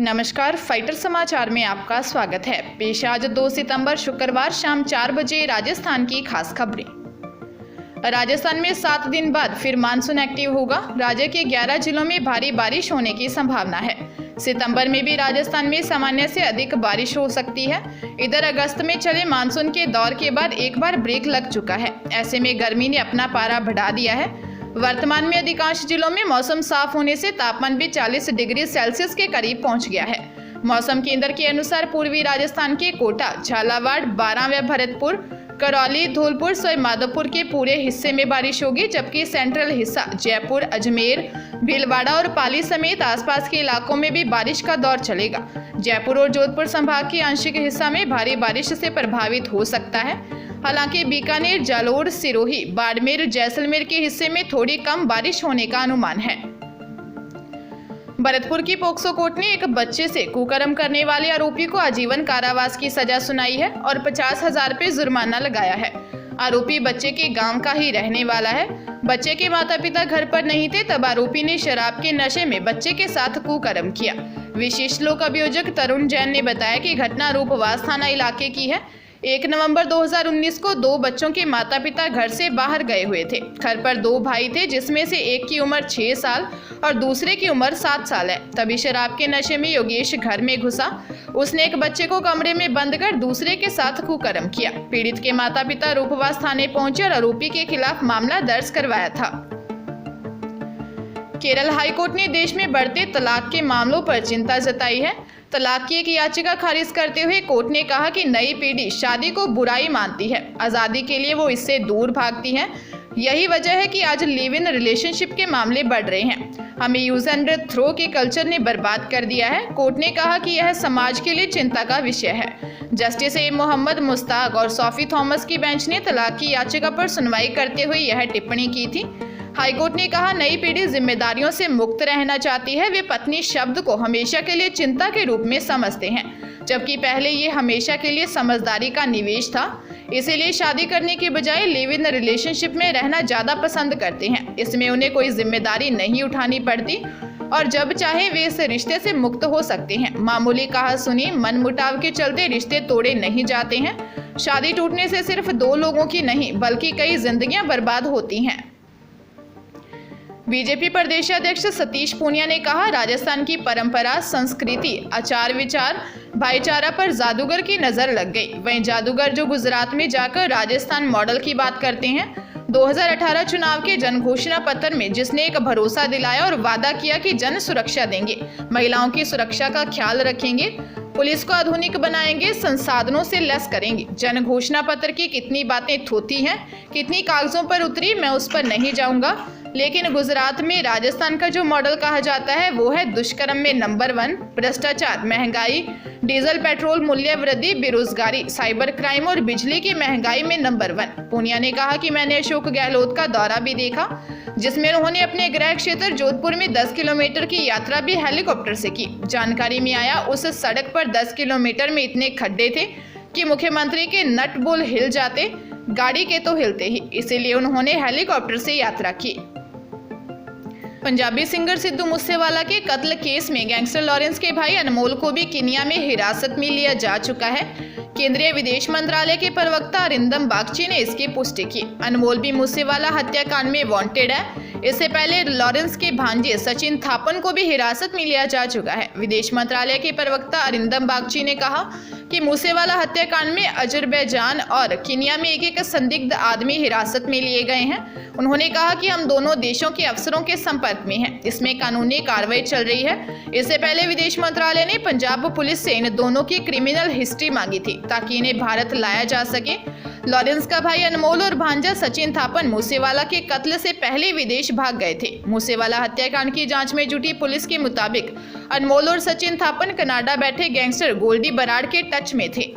नमस्कार, फाइटर समाचार में आपका स्वागत है। पेश आज 2 सितंबर शुक्रवार शाम 4 बजे राजस्थान की खास खबरें। राजस्थान में 7 दिन बाद फिर मानसून एक्टिव होगा। राज्य के 11 जिलों में भारी बारिश होने की संभावना है। सितंबर में भी राजस्थान में सामान्य से अधिक बारिश हो सकती है। इधर अगस्त में चले मानसून के दौर के बाद एक बार ब्रेक लग चुका है। ऐसे में गर्मी ने अपना पारा बढ़ा दिया है। वर्तमान में अधिकांश जिलों में मौसम साफ होने से तापमान भी 40 डिग्री सेल्सियस के करीब पहुंच गया है। मौसम केंद्र के अनुसार पूर्वी राजस्थान के कोटा, झालावाड़, बारां व भरतपुर, करौली, धौलपुर, सवाई माधोपुर के पूरे हिस्से में बारिश होगी, जबकि सेंट्रल हिस्सा जयपुर, अजमेर, भीलवाड़ा और पाली समेत आसपास के इलाकों में भी बारिश का दौर चलेगा। जयपुर और जोधपुर संभाग के आंशिक हिस्सा में भारी बारिश से प्रभावित हो सकता है। हालांकि बीकानेर, जालोर, सिरोही, बाड़मेर, जैसलमेर के हिस्से में थोड़ी कम बारिश होने का अनुमान है। भरतपुर की पोक्सो कोर्ट ने एक बच्चे से कुकर्म करने वाले आरोपी को आजीवन कारावास की सजा सुनाई है और 50,000 रुपये जुर्माना लगाया है। आरोपी बच्चे के गांव का ही रहने वाला है। बच्चे के माता पिता घर पर नहीं थे तब आरोपी ने शराब के नशे में बच्चे के साथ कुकर्म किया। विशेष लोक अभियोजक तरुण जैन ने बताया कि घटना रूपवास थाना इलाके की है। 1 नवंबर 2019 को 2 बच्चों के माता पिता घर से बाहर गए हुए थे। घर पर 2 भाई थे, जिसमें से एक की उम्र 6 साल और दूसरे की उम्र 7 साल है। तभी शराब के नशे में योगेश घर में घुसा। उसने एक बच्चे को कमरे में बंद कर दूसरे के साथ कुकर्म किया। पीड़ित के माता पिता रूपवास थाने पहुंचे और आरोपी के खिलाफ मामला दर्ज करवाया था। केरल हाईकोर्ट ने देश में बढ़ते तलाक के मामलों पर चिंता जताई है। तलाक की एक याचिका खारिज करते हुए कोर्ट ने कहा कि नई पीढ़ी शादी को बुराई मानती है। आज़ादी के लिए वो इससे दूर भागती है। यही वजह है कि आज लिव इन रिलेशनशिप के मामले बढ़ रहे हैं। हमें यूज एंड थ्रो के कल्चर ने बर्बाद कर दिया है। कोर्ट ने कहा कि यह समाज के लिए चिंता का विषय है। जस्टिस ए मोहम्मद मुश्ताक और सोफी थॉमस की बेंच ने तलाक की याचिका पर सुनवाई करते हुए यह टिप्पणी की थी। हाईकोर्ट ने कहा, नई पीढ़ी जिम्मेदारियों से मुक्त रहना चाहती है। वे पत्नी शब्द को हमेशा के लिए चिंता के रूप में समझते हैं, जबकि पहले ये हमेशा के लिए समझदारी का निवेश था। इसीलिए शादी करने के बजाय लिव इन रिलेशनशिप में रहना ज़्यादा पसंद करते हैं। इसमें उन्हें कोई जिम्मेदारी नहीं उठानी पड़ती और जब चाहे वे इस रिश्ते से मुक्त हो सकते हैं। मामूली कहा सुनी मनमुटाव के चलते रिश्ते तोड़े नहीं जाते हैं। शादी टूटने से सिर्फ 2 लोगों की नहीं बल्कि कई जिंदगियां बर्बाद होती हैं। बीजेपी प्रदेशाध्यक्ष सतीश पूनिया ने कहा, राजस्थान की परंपरा, संस्कृति, आचार विचार, भाईचारा पर जादूगर की नजर लग गई। वहीं जादूगर जो गुजरात में जाकर राजस्थान मॉडल की बात करते हैं। 2018 चुनाव के जन घोषणा पत्र में जिसने एक भरोसा दिलाया और वादा किया कि जन सुरक्षा देंगे, महिलाओं की सुरक्षा का ख्याल रखेंगे, पुलिस को आधुनिक बनाएंगे, संसाधनों से लैस करेंगे। जन घोषणा पत्र की कितनी बातें थोती हैं, कितनी कागजों पर उतरी, मैं उस पर नहीं जाऊंगा। लेकिन गुजरात में राजस्थान का जो मॉडल कहा जाता है वो है दुष्कर्म में नंबर 1, भ्रष्टाचार, महंगाई, डीजल पेट्रोल मूल्य वृद्धि, बेरोजगारी, साइबर क्राइम और बिजली की महंगाई में नंबर 1। पूनिया ने कहा कि मैंने अशोक गहलोत का दौरा भी देखा, जिसमें उन्होंने अपने गृह क्षेत्र जोधपुर में 10 किलोमीटर की यात्रा भी हेलीकॉप्टर से की। जानकारी में आया उस सड़क पर 10 किलोमीटर में इतने खड्डे थे कि मुख्यमंत्री के नट बोल्ट हिल जाते, गाड़ी के तो हिलते ही। इसीलिए उन्होंने हेलीकॉप्टर से यात्रा की। पंजाबी सिंगर सिद्धू मूसेवाला के कत्ल केस में गैंगस्टर लॉरेंस के भाई अनमोल को भी केन्या में हिरासत में लिया जा चुका है। केंद्रीय विदेश मंत्रालय के प्रवक्ता अरिंदम बागची ने इसकी पुष्टि की। अनमोल भी मूसेवाला हत्याकांड में वांटेड है। इससे पहले लॉरेंस के भांजे सचिन थापन को भी हिरासत में लिया जा चुका है। विदेश मंत्रालय के प्रवक्ता अरिंदम बागची ने कहा कि मूसेवाला हत्याकांड में अजरबैजान और केन्या में एक संदिग्ध आदमी हिरासत में लिए गए हैं। उन्होंने कहा कि हम दोनों देशों के अफसरों के संपर्क में हैं। इसमें कानूनी कार्रवाई चल रही है। इससे पहले विदेश मंत्रालय ने पंजाब पुलिस से इन दोनों की क्रिमिनल हिस्ट्री मांगी थी ताकि इन्हें भारत लाया जा सके। लॉरेंस का भाई अनमोल और भांजा सचिन थापन मूसेवाला के कत्ल से पहले विदेश भाग गए थे। मूसेवाला हत्याकांड की जांच में जुटी पुलिस के मुताबिक अनमोल और सचिन थापन कनाडा बैठे गैंगस्टर गोल्डी बराड़ के टच में थे।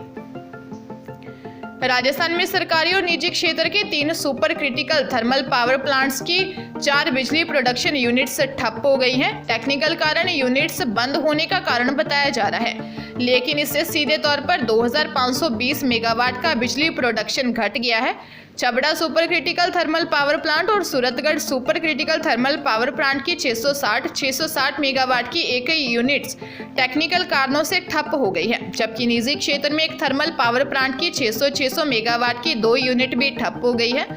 राजस्थान में सरकारी और निजी क्षेत्र के 3 super critical thermal power plants की 4 बिजली प्रोडक्शन यूनिट्स ठप हो गई हैं। टेक्निकल कारण यूनिट्स बंद होने का कारण बताया जा रहा है, लेकिन इससे सीधे तौर पर 2520 मेगावाट का बिजली प्रोडक्शन घट गया है। Chhabra super critical thermal power plant और Suratgarh super critical thermal power plant की 660 मेगावाट की एक ही यूनिट्स टेक्निकल कारणों से ठप हो गई है, जबकि निजी क्षेत्र में एक थर्मल पावर प्लांट की 600 मेगावाट की 2 यूनिट भी ठप हो गई है।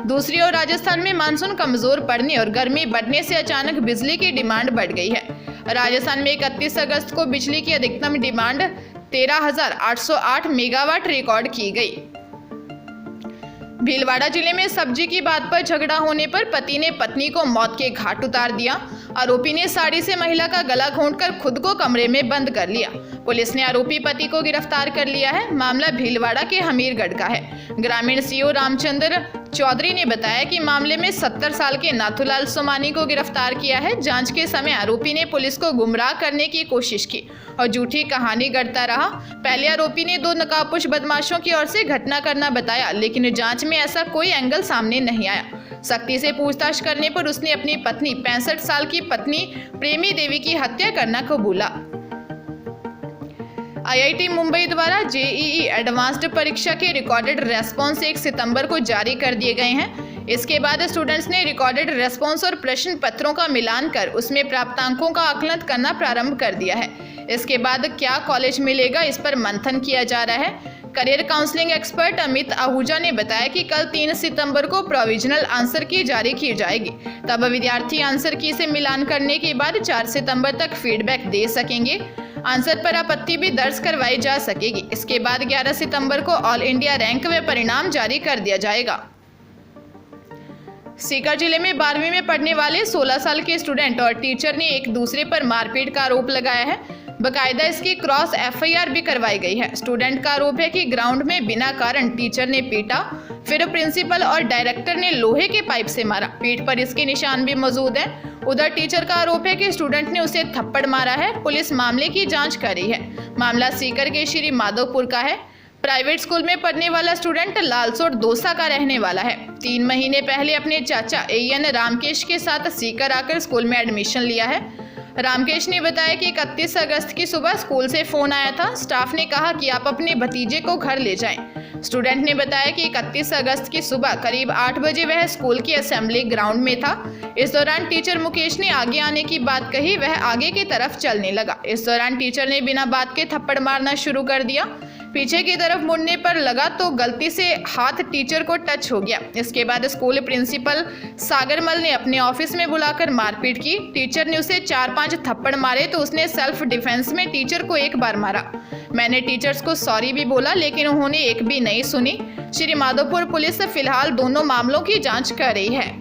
दूसरी ओर राजस्थान में मानसून कमजोर पड़ने और गर्मी बढ़ने से अचानक बिजली की डिमांड बढ़ गई है। राजस्थान में 31 अगस्त को बिजली की अधिकतम डिमांड 13,808 मेगावाट रिकॉर्ड की गई। भीलवाड़ा जिले में सब्जी की बात पर झगड़ा होने पर पति ने पत्नी को मौत के घाट उतार दिया। आरोपी ने साड़ी से महिला का गला घोंटकर खुद को कमरे में बंद कर लिया। पुलिस ने आरोपी पति को गिरफ्तार कर लिया है। मामला भीलवाड़ा के हमीरगढ़ का है। ग्रामीण सीओ रामचंद्र चौधरी ने बताया कि मामले में 70 साल के नाथूलाल सोमानी को गिरफ्तार किया है। जांच के समय आरोपी ने पुलिस को गुमराह करने की कोशिश की और झूठी कहानी गढ़ता रहा। पहले आरोपी ने 2 नकाबपोश बदमाशों की ओर से घटना करना बताया, लेकिन जांच में ऐसा कोई एंगल सामने नहीं आया। सख्ती से पूछताछ करने पर उसने अपनी पत्नी 65 साल की पत्नी प्रेमी देवी की हत्या करना कबूला। आईआईटी मुंबई द्वारा जेईई एडवांस्ड परीक्षा के रिकॉर्डेड रेस्पॉन्स 1 सितंबर को जारी कर दिए गए हैं। इसके बाद स्टूडेंट्स ने रिकॉर्डेड रेस्पॉन्स और प्रश्न पत्रों का मिलान कर उसमें प्राप्त अंकों का आकलन करना प्रारंभ कर दिया है। इसके बाद क्या कॉलेज मिलेगा, इस पर मंथन किया जा रहा है। Career counselling expert Amit Ahuja ने बताया कि कल 3 सितंबर को प्रोविजनल आंसर की जारी की जाएगी। तब विद्यार्थी आंसर की से मिलान करने के बाद 4 सितंबर तक फीडबैक दे सकेंगे। आंसर पर आपत्ति भी दर्ज करवाई जा सकेगी। इसके बाद 11 सितंबर को ऑल इंडिया रैंक व परिणाम जारी कर दिया जाएगा। सीकर जिले में 12वीं में पढ़ने वाले 16 साल के स्टूडेंट और टीचर ने एक दूसरे पर मारपीट का आरोप लगाया है। बकायदा इसकी क्रॉस एफआईआर भी करवाई गई है। स्टूडेंट का आरोप है कि ग्राउंड में बिना कारण टीचर ने पीटा, फिर प्रिंसिपल और डायरेक्टर ने लोहे के पाइप से मारा। पीठ पर इसके निशान भी मौजूद हैं। उधर टीचर का आरोप है कि स्टूडेंट ने उसे थप्पड़ मारा है। पुलिस मामले की जांच कर रही है। मामला सीकर के श्री माधोपुर का है। प्राइवेट स्कूल में पढ़ने वाला स्टूडेंट लालसोट दोसा का रहने वाला है। 3 महीने पहले अपने चाचा एएन रामकेश के साथ सीकर आकर स्कूल में एडमिशन लिया है। रामकेश ने बताया कि 31 अगस्त की सुबह स्कूल से फोन आया था। स्टाफ ने कहा कि आप अपने भतीजे को घर ले जाएं। स्टूडेंट ने बताया कि 31 अगस्त की सुबह करीब 8 बजे वह स्कूल की असेंबली ग्राउंड में था। इस दौरान टीचर मुकेश ने आगे आने की बात कही। वह आगे की तरफ चलने लगा। इस दौरान टीचर ने बिना बात के थप्पड़ मारना शुरू कर दिया। पीछे की तरफ मुड़ने पर लगा तो गलती से हाथ टीचर को टच हो गया। इसके बाद स्कूल प्रिंसिपल सागरमल ने अपने ऑफिस में बुलाकर मारपीट की। टीचर ने उसे 4-5 थप्पड़ मारे तो उसने सेल्फ डिफेंस में टीचर को 1 बार मारा। मैंने टीचर्स को सॉरी भी बोला, लेकिन उन्होंने एक भी नहीं सुनी। श्री माधोपुर पुलिस फिलहाल दोनों मामलों की जांच कर रही है।